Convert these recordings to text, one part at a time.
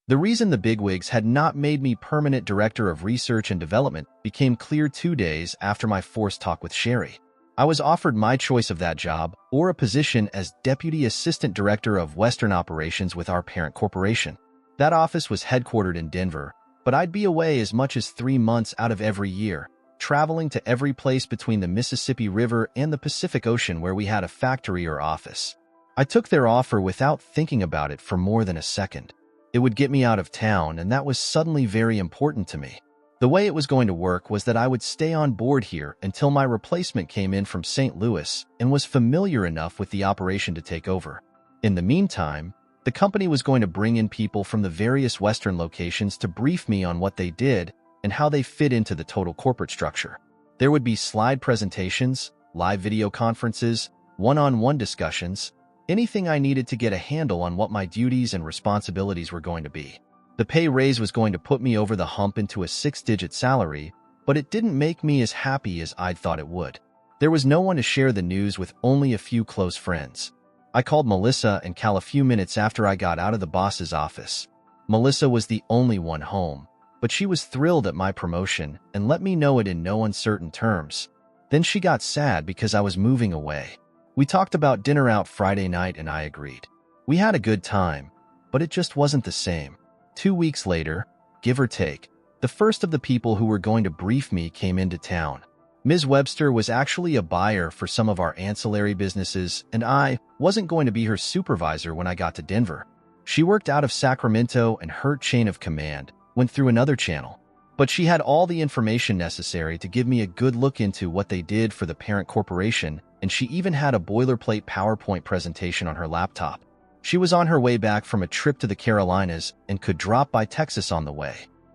The reason the bigwigs had not made me permanent director of research and development became clear 2 days after my forced talk with Sherry. I was offered my choice of that job or a position as Deputy Assistant Director of Western Operations with our parent corporation. That office was headquartered in Denver, but I'd be away as much as 3 months out of every year, traveling to every place between the Mississippi River and the Pacific Ocean where we had a factory or office. I took their offer without thinking about it for more than a second. It would get me out of town, and that was suddenly very important to me. The way it was going to work was that I would stay on board here until my replacement came in from St. Louis and was familiar enough with the operation to take over. In the meantime, the company was going to bring in people from the various Western locations to brief me on what they did and how they fit into the total corporate structure. There would be slide presentations, live video conferences, one-on-one discussions, anything I needed to get a handle on what my duties and responsibilities were going to be. The pay raise was going to put me over the hump into a 6-digit salary, but it didn't make me as happy as I'd thought it would. There was no one to share the news with, only a few close friends. I called Melissa and Cal a few minutes after I got out of the boss's office. Melissa was the only one home, but she was thrilled at my promotion and let me know it in no uncertain terms. Then she got sad because I was moving away. We talked about dinner out Friday night and I agreed. We had a good time, but it just wasn't the same. 2 weeks later, give or take, the first of the people who were going to brief me came into town. Ms. Webster was actually a buyer for some of our ancillary businesses, and I wasn't going to be her supervisor when I got to Denver. She worked out of Sacramento, and her chain of command went through another channel. But she had all the information necessary to give me a good look into what they did for the parent corporation, and she even had a boilerplate PowerPoint presentation on her laptop. She was on her way back from a trip to the Carolinas and could drop by Texas on the way.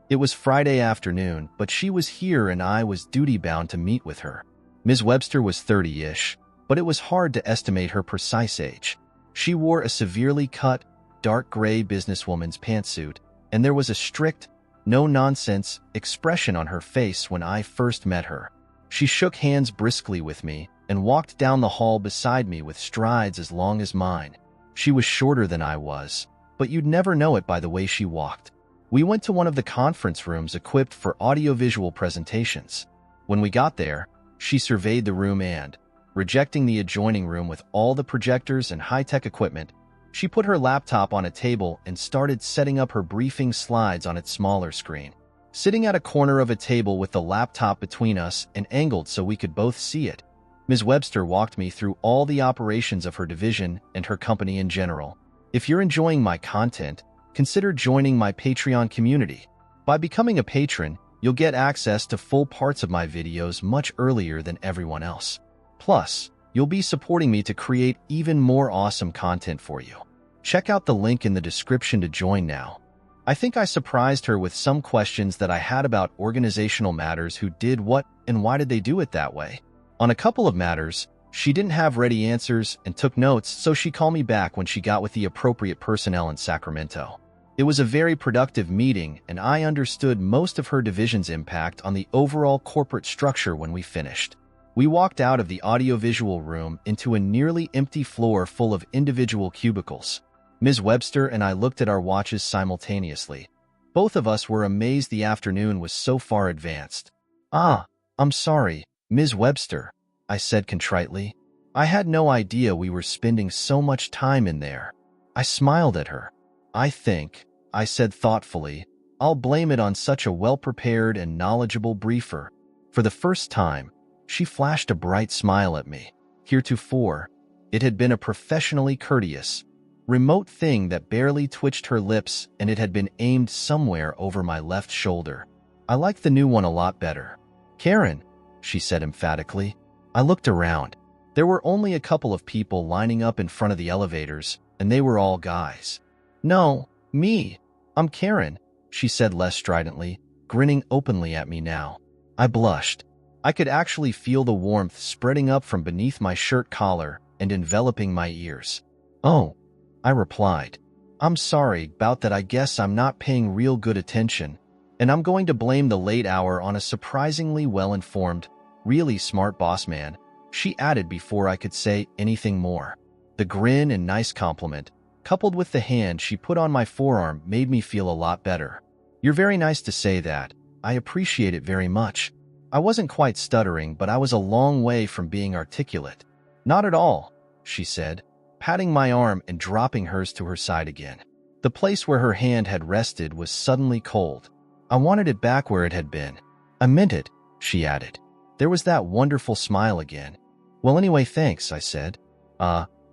It was Friday afternoon, but she was here and I was duty-bound to meet with her. Ms. Webster was 30-ish, but it was hard to estimate her precise age. She wore a severely cut, dark gray businesswoman's pantsuit, and there was a strict, no-nonsense expression on her face when I first met her. She shook hands briskly with me and walked down the hall beside me with strides as long as mine. She was shorter than I was, but you'd never know it by the way she walked. We went to one of the conference rooms equipped for audiovisual presentations. When we got there, she surveyed the room and, rejecting the adjoining room with all the projectors and high-tech equipment, she put her laptop on a table and started setting up her briefing slides on its smaller screen. Sitting at a corner of a table with the laptop between us and angled so we could both see it, Ms. Webster walked me through all the operations of her division and her company in general. If you're enjoying my content, consider joining my Patreon community. By becoming a patron, you'll get access to full parts of my videos much earlier than everyone else. Plus, you'll be supporting me to create even more awesome content for you. Check out the link in the description to join now. I think I surprised her with some questions that I had about organizational matters: who did what and why did they do it that way. On a couple of matters, she didn't have ready answers and took notes, so she called me back when she got with the appropriate personnel in Sacramento. It was a very productive meeting, and I understood most of her division's impact on the overall corporate structure when we finished. We walked out of the audiovisual room into a nearly empty floor full of individual cubicles. Ms. Webster and I looked at our watches simultaneously. Both of us were amazed the afternoon was so far advanced. I'm sorry, Ms. Webster, I said contritely. I had no idea we were spending so much time in there. I smiled at her. I think, I said thoughtfully, I'll blame it on such a well-prepared and knowledgeable briefer. For the first time, she flashed a bright smile at me. Heretofore, it had been a professionally courteous, remote thing that barely twitched her lips, and it had been aimed somewhere over my left shoulder. I liked the new one a lot better. Karen, she said emphatically. I looked around. There were only a couple of people lining up in front of the elevators, and they were all guys. No, me. I'm Karen, she said less stridently, grinning openly at me now. I blushed. I could actually feel the warmth spreading up from beneath my shirt collar and enveloping my ears. Oh, I replied. I'm sorry about that. I guess I'm not paying real good attention, and I'm going to blame the late hour on a surprisingly well-informed, really smart boss man, she added before I could say anything more. The grin and nice compliment coupled with the hand she put on my forearm, made me feel a lot better. "You're very nice to say that. I appreciate it very much." I wasn't quite stuttering, but I was a long way from being articulate. "Not at all," she said, patting my arm and dropping hers to her side again. The place where her hand had rested was suddenly cold. I wanted it back where it had been. "I meant it," she added. There was that wonderful smile again. "Well, anyway, thanks," I said.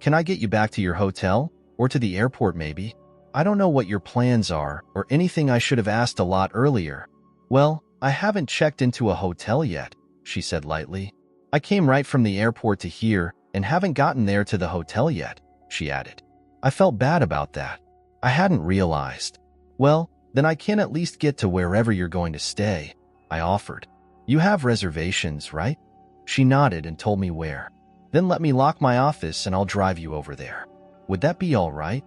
Can I get you back to your hotel? Or to the airport, maybe? I don't know what your plans are, or anything I should have asked a lot earlier." "Well, I haven't checked into a hotel yet," she said lightly. "I came right from the airport to here and haven't gotten there to the hotel yet," she added. I felt bad about that. I hadn't realized. "Well, then I can at least get to wherever you're going to stay," I offered. "You have reservations, right?" She nodded and told me where. "Then let me lock my office and I'll drive you over there. Would that be all right?"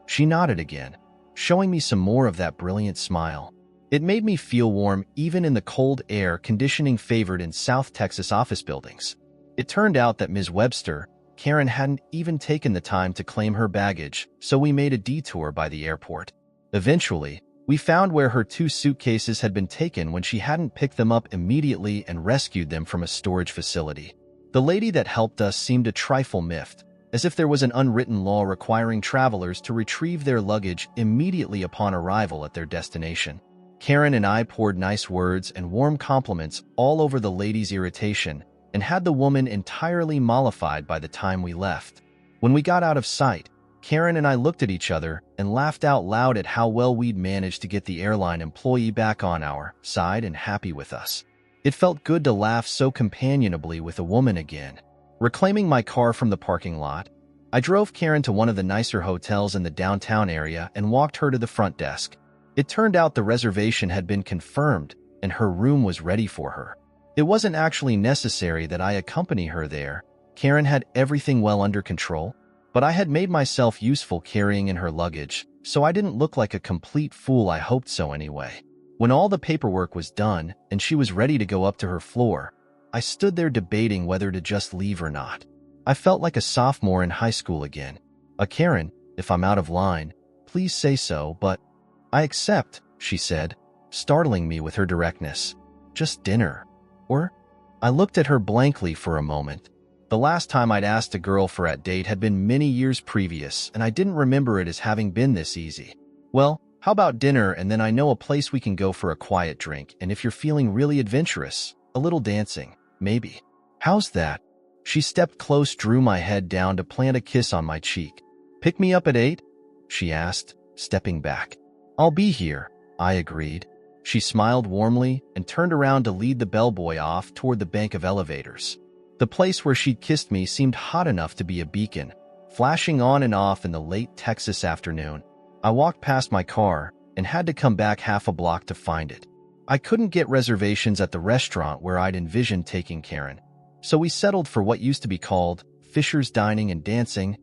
She nodded again, showing me some more of that brilliant smile. It made me feel warm even in the cold air conditioning favored in South Texas office buildings. It turned out that Ms. Webster, Karen, hadn't even taken the time to claim her baggage, so we made a detour by the airport. Eventually, we found where her 2 suitcases had been taken when she hadn't picked them up immediately and rescued them from a storage facility. The lady that helped us seemed a trifle miffed, as if there was an unwritten law requiring travelers to retrieve their luggage immediately upon arrival at their destination. Karen and I poured nice words and warm compliments all over the lady's irritation and had the woman entirely mollified by the time we left. When we got out of sight, Karen and I looked at each other and laughed out loud at how well we'd managed to get the airline employee back on our side and happy with us. It felt good to laugh so companionably with a woman again. Reclaiming my car from the parking lot, I drove Karen to one of the nicer hotels in the downtown area and walked her to the front desk. It turned out the reservation had been confirmed and her room was ready for her. It wasn't actually necessary that I accompany her there. Karen had everything well under control, but I had made myself useful carrying in her luggage, so I didn't look like a complete fool. I hoped so anyway. When all the paperwork was done and she was ready to go up to her floor, I stood there debating whether to just leave or not. I felt like a sophomore in high school again. "Karen, if I'm out of line, please say so, but—" "I accept," she said, startling me with her directness. "Just dinner. Or?" I looked at her blankly for a moment. The last time I'd asked a girl for a date had been many years previous, and I didn't remember it as having been this easy. "Well, how about dinner, and then I know a place we can go for a quiet drink, and if you're feeling really adventurous, a little dancing, maybe." "How's that?" She stepped close, drew my head down to plant a kiss on my cheek. "Pick me up at 8? She asked, stepping back. "I'll be here," I agreed. She smiled warmly and turned around to lead the bellboy off toward the bank of elevators. The place where she'd kissed me seemed hot enough to be a beacon, flashing on and off in the late Texas afternoon. I walked past my car and had to come back half a block to find it. I couldn't get reservations at the restaurant where I'd envisioned taking Karen, so we settled for what used to be called Fisher's Dining and Dancing.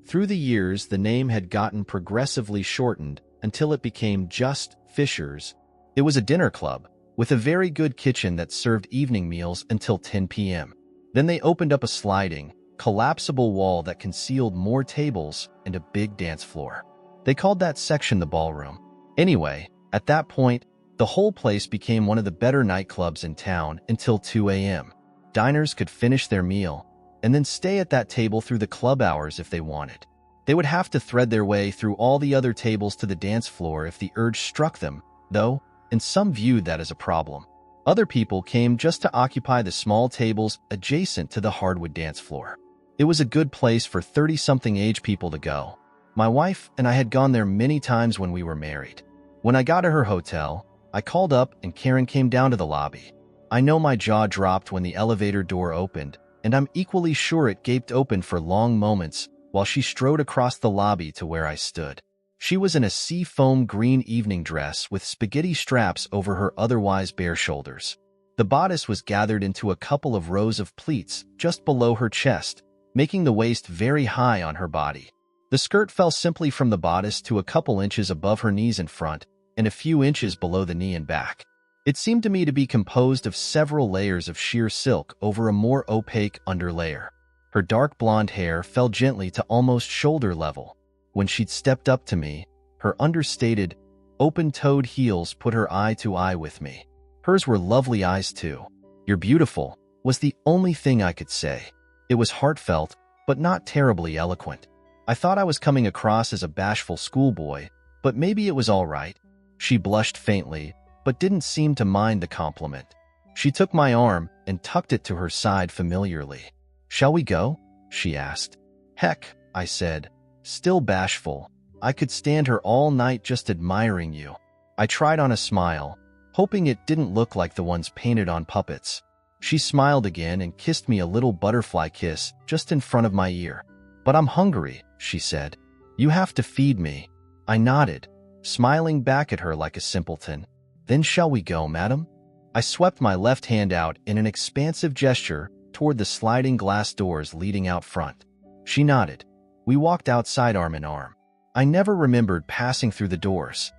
Through the years, the name had gotten progressively shortened until it became just Fisher's. It was a dinner club with a very good kitchen that served evening meals until 10 p.m. Then they opened up a sliding, collapsible wall that concealed more tables and a big dance floor. They called that section the ballroom. Anyway, at that point, the whole place became one of the better nightclubs in town until 2 a.m. Diners could finish their meal and then stay at that table through the club hours if they wanted. They would have to thread their way through all the other tables to the dance floor if the urge struck them, though, and some viewed that as a problem. Other people came just to occupy the small tables adjacent to the hardwood dance floor. It was a good place for 30-something age people to go. My wife and I had gone there many times when we were married. When I got to her hotel, I called up and Karen came down to the lobby. I know my jaw dropped when the elevator door opened, and I'm equally sure it gaped open for long moments while she strode across the lobby to where I stood. She was in a seafoam green evening dress with spaghetti straps over her otherwise bare shoulders. The bodice was gathered into a couple of rows of pleats just below her chest, making the waist very high on her body. The skirt fell simply from the bodice to a couple inches above her knees in front and a few inches below the knee and back. It seemed to me to be composed of several layers of sheer silk over a more opaque underlayer. Her dark blonde hair fell gently to almost shoulder level, When she'd stepped up to me, her understated, open-toed heels put her eye to eye with me. Hers were lovely eyes too. "You're beautiful," was the only thing I could say. It was heartfelt, but not terribly eloquent. I thought I was coming across as a bashful schoolboy, but maybe it was all right. She blushed faintly, but didn't seem to mind the compliment. She took my arm and tucked it to her side familiarly. "Shall we go?" she asked. "Heck," I said, still bashful. I could stand her all night just admiring you. I tried on a smile, hoping it didn't look like the ones painted on puppets. She smiled again and kissed me a little butterfly kiss just in front of my ear. "But I'm hungry," she said. "You have to feed me." I nodded, smiling back at her like a simpleton. "Then shall we go, madam?" I swept my left hand out in an expansive gesture toward the sliding glass doors leading out front. She nodded. We walked outside arm in arm. I never remembered passing through the doors.